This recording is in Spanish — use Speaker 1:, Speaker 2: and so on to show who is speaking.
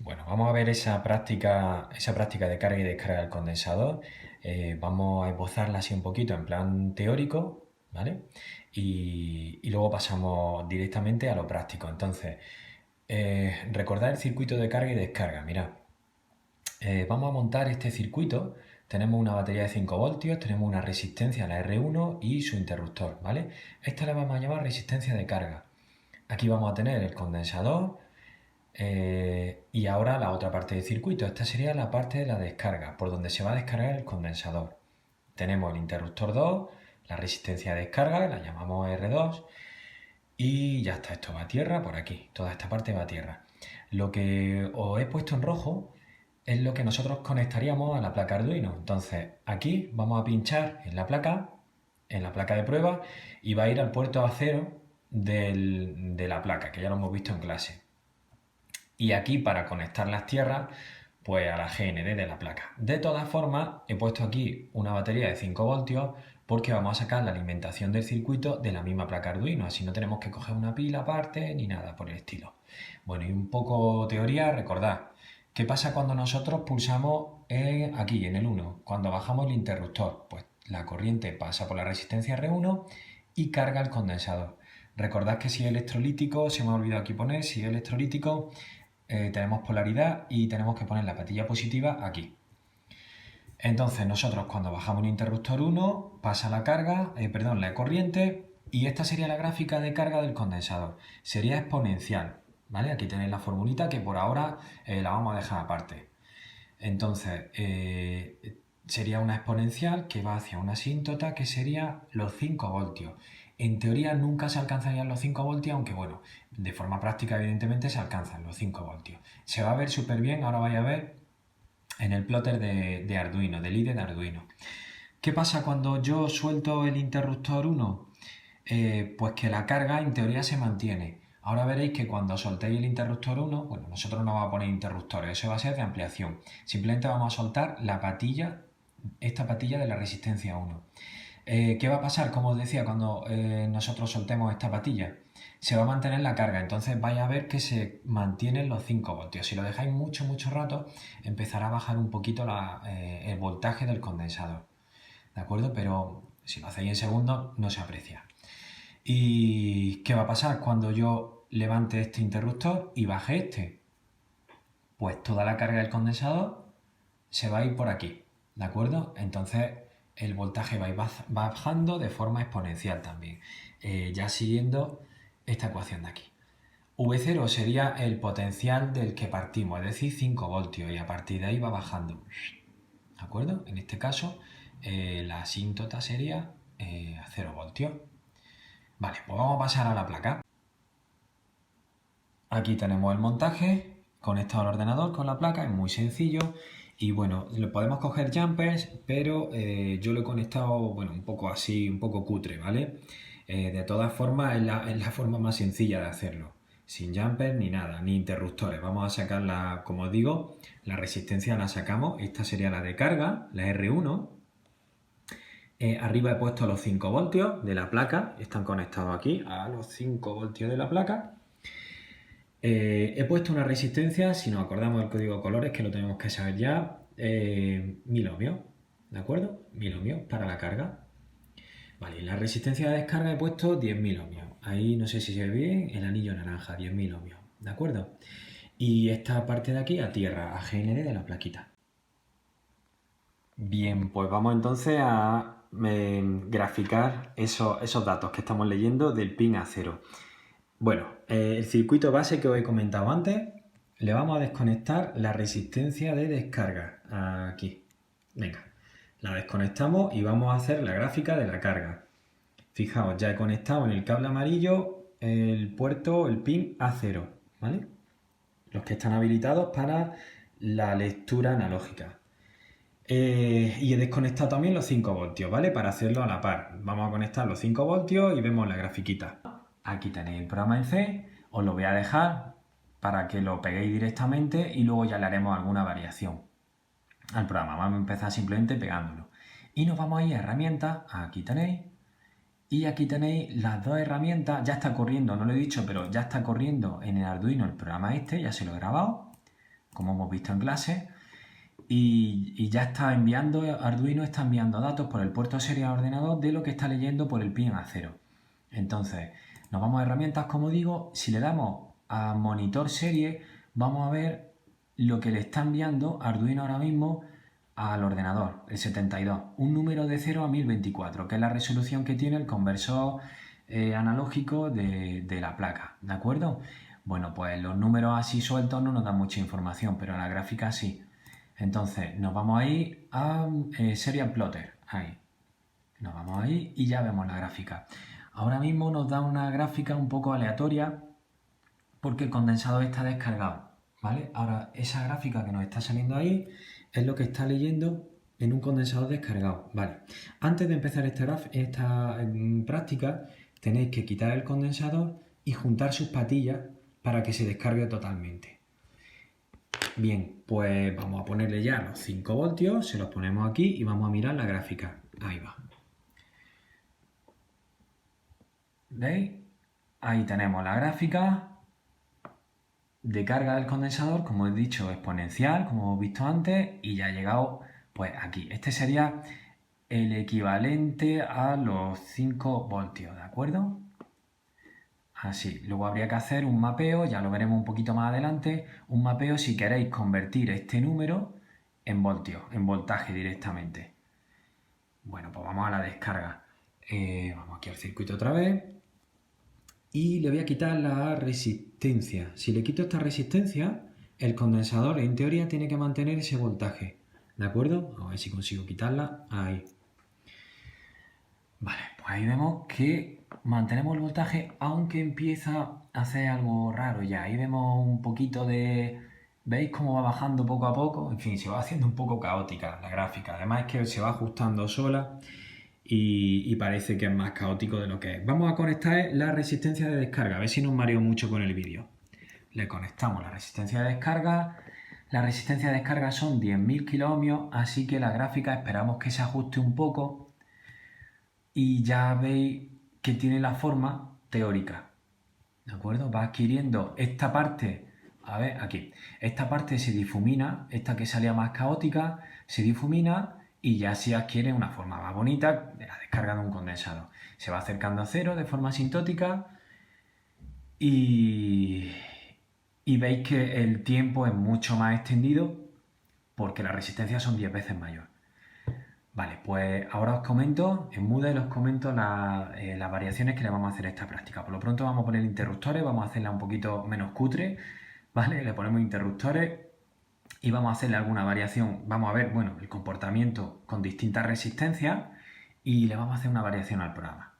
Speaker 1: Bueno, vamos a ver esa práctica de carga y descarga del condensador. Vamos a esbozarla así un poquito en plan teórico, ¿vale? Y luego pasamos directamente a lo práctico. Entonces, recordar el circuito de carga y descarga. Mirad, vamos a montar este circuito. Tenemos una batería de 5 voltios, tenemos una resistencia, la R1 y su interruptor, ¿vale? Esta la vamos a llamar resistencia de carga. Aquí vamos a tener el condensador. Y ahora la otra parte del circuito. Esta sería la parte de la descarga, por donde se va a descargar el condensador. Tenemos el interruptor 2, la resistencia de descarga, la llamamos R2, y ya está, esto va a tierra por aquí, toda esta parte va a tierra. Lo que os he puesto en rojo es lo que nosotros conectaríamos a la placa Arduino. Entonces aquí vamos a pinchar en la placa de prueba, y va a ir al puerto A0 de la placa, que ya lo hemos visto en clase. Y aquí para conectar las tierras, pues a la GND de la placa. De todas formas, he puesto aquí una batería de 5 voltios porque vamos a sacar la alimentación del circuito de la misma placa Arduino, así no tenemos que coger una pila aparte ni nada por el estilo. Bueno, y un poco teoría, recordad, ¿qué pasa cuando nosotros pulsamos aquí en el 1? Cuando bajamos el interruptor, pues la corriente pasa por la resistencia R1 y carga el condensador. Recordad que si es electrolítico, se me ha olvidado aquí poner, si es electrolítico, tenemos polaridad y tenemos que poner la patilla positiva aquí. Entonces nosotros cuando bajamos un interruptor 1 pasa la carga, la corriente, y esta sería la gráfica de carga del condensador. Sería exponencial, ¿vale? Aquí tenéis la formulita que por ahora la vamos a dejar aparte. Entonces sería una exponencial que va hacia una asíntota que sería los 5 voltios. En teoría nunca se alcanzarían los 5 voltios, aunque bueno, de forma práctica evidentemente se alcanzan los 5 voltios. Se va a ver súper bien, ahora vais a ver en el plotter de Arduino, del IDE de Arduino. ¿Qué pasa cuando yo suelto el interruptor 1? Pues que la carga en teoría se mantiene. Ahora veréis que cuando soltéis el interruptor 1, bueno, nosotros no vamos a poner interruptores, eso va a ser de ampliación. Simplemente vamos a soltar la patilla, esta patilla de la resistencia 1. ¿Qué va a pasar? Como os decía, cuando nosotros soltemos esta patilla, se va a mantener la carga, entonces vais a ver que se mantienen los 5 voltios. Si lo dejáis mucho rato, empezará a bajar un poquito el voltaje del condensador, ¿de acuerdo? Pero si lo hacéis en segundos, no se aprecia. ¿Y qué va a pasar cuando yo levante este interruptor y baje este? Pues toda la carga del condensador se va a ir por aquí, ¿de acuerdo? Entonces el voltaje va a ir bajando de forma exponencial también, ya siguiendo esta ecuación de aquí. V0 sería el potencial del que partimos, es decir, 5 voltios, y a partir de ahí va bajando, ¿de acuerdo? En este caso, la asíntota sería a 0 voltios. Vale, pues vamos a pasar a la placa. Aquí tenemos el montaje conectado al ordenador con la placa, es muy sencillo. Y bueno, lo podemos coger jumpers, pero yo lo he conectado, bueno, un poco así, un poco cutre, ¿vale? De todas formas, es la forma más sencilla de hacerlo. Sin jumpers ni nada, ni interruptores. Vamos a sacar como os digo, la resistencia la sacamos. Esta sería la de carga, la R1. Arriba he puesto los 5 voltios de la placa, están conectados aquí a los 5 voltios de la placa. He puesto una resistencia, si nos acordamos del código de colores, que lo tenemos que saber ya, 1000 ohmios, ¿de acuerdo? 1000 ohmios para la carga. Vale, en la resistencia de descarga he puesto 10.000 ohmios. Ahí no sé si se ve bien el anillo naranja, 10.000 ohmios, ¿de acuerdo? Y esta parte de aquí a tierra, a GND de la plaquita. Bien, pues vamos entonces a graficar esos datos que estamos leyendo del pin A0. Bueno, el circuito base que os he comentado antes, le vamos a desconectar la resistencia de descarga aquí. Venga, la desconectamos y vamos a hacer la gráfica de la carga. Fijaos, ya he conectado en el cable amarillo el puerto, el pin A0, ¿vale? Los que están habilitados para la lectura analógica. Y he desconectado también los 5 voltios, ¿vale? Para hacerlo a la par. Vamos a conectar los 5 voltios y vemos la grafiquita. Aquí tenéis el programa en C, os lo voy a dejar para que lo peguéis directamente y luego ya le haremos alguna variación al programa. Vamos a empezar simplemente pegándolo. Y nos vamos a ir a herramientas, aquí tenéis, y aquí tenéis las dos herramientas. Ya está corriendo, no lo he dicho, pero ya está corriendo en el Arduino el programa este, ya se lo he grabado, como hemos visto en clase, y ya Arduino está enviando datos por el puerto serie al ordenador de lo que está leyendo por el pin A0. Entonces, nos vamos a herramientas, como digo, si le damos a monitor serie, vamos a ver lo que le está enviando Arduino ahora mismo al ordenador, el 72, un número de 0 a 1024, que es la resolución que tiene el conversor analógico de la placa, ¿de acuerdo? Bueno, pues los números así sueltos no nos dan mucha información, pero la gráfica sí. Entonces, nos vamos a ir a Serial Plotter, ahí. Nos vamos ahí y ya vemos la gráfica. Ahora mismo nos da una gráfica un poco aleatoria porque el condensador está descargado, ¿vale? Ahora, esa gráfica que nos está saliendo ahí es lo que está leyendo en un condensador descargado, ¿vale? Antes de empezar esta práctica, tenéis que quitar el condensador y juntar sus patillas para que se descargue totalmente. Bien, pues vamos a ponerle ya los 5 voltios, se los ponemos aquí y vamos a mirar la gráfica. Ahí va. ¿Veis? Ahí tenemos la gráfica de carga del condensador, como he dicho, exponencial, como hemos visto antes, y ya ha llegado pues aquí. Este sería el equivalente a los 5 voltios, ¿de acuerdo? Así, luego habría que hacer un mapeo, ya lo veremos un poquito más adelante, un mapeo si queréis convertir este número en voltios, en voltaje directamente. Bueno, pues vamos a la descarga. Vamos aquí al circuito otra vez. Y le voy a quitar la resistencia. Si le quito esta resistencia, el condensador en teoría tiene que mantener ese voltaje. ¿De acuerdo? A ver si consigo quitarla. Ahí. Vale, pues ahí vemos que mantenemos el voltaje, aunque empieza a hacer algo raro ya. Ahí vemos un poquito de... ¿Veis cómo va bajando poco a poco? En fin, se va haciendo un poco caótica la gráfica. Además es que se va ajustando sola y parece que es más caótico de lo que es. Vamos a conectar la resistencia de descarga. A ver si nos mareo mucho con el vídeo. Le conectamos la resistencia de descarga. La resistencia de descarga son 10.000 kiloohmios, así que la gráfica esperamos que se ajuste un poco. Y ya veis que tiene la forma teórica, ¿de acuerdo? Va adquiriendo esta parte, a ver, aquí, esta parte se difumina, esta que salía más caótica, se difumina y ya se adquiere una forma más bonita de la descarga de un condensador. Se va acercando a cero de forma asintótica y veis que el tiempo es mucho más extendido porque la resistencia son 10 veces mayor. Vale, pues ahora os comento, en Moodle os comento las variaciones que le vamos a hacer a esta práctica. Por lo pronto vamos a poner interruptores, vamos a hacerla un poquito menos cutre, ¿vale? Le ponemos interruptores y vamos a hacerle alguna variación. Vamos a ver, bueno, el comportamiento con distintas resistencias y le vamos a hacer una variación al programa.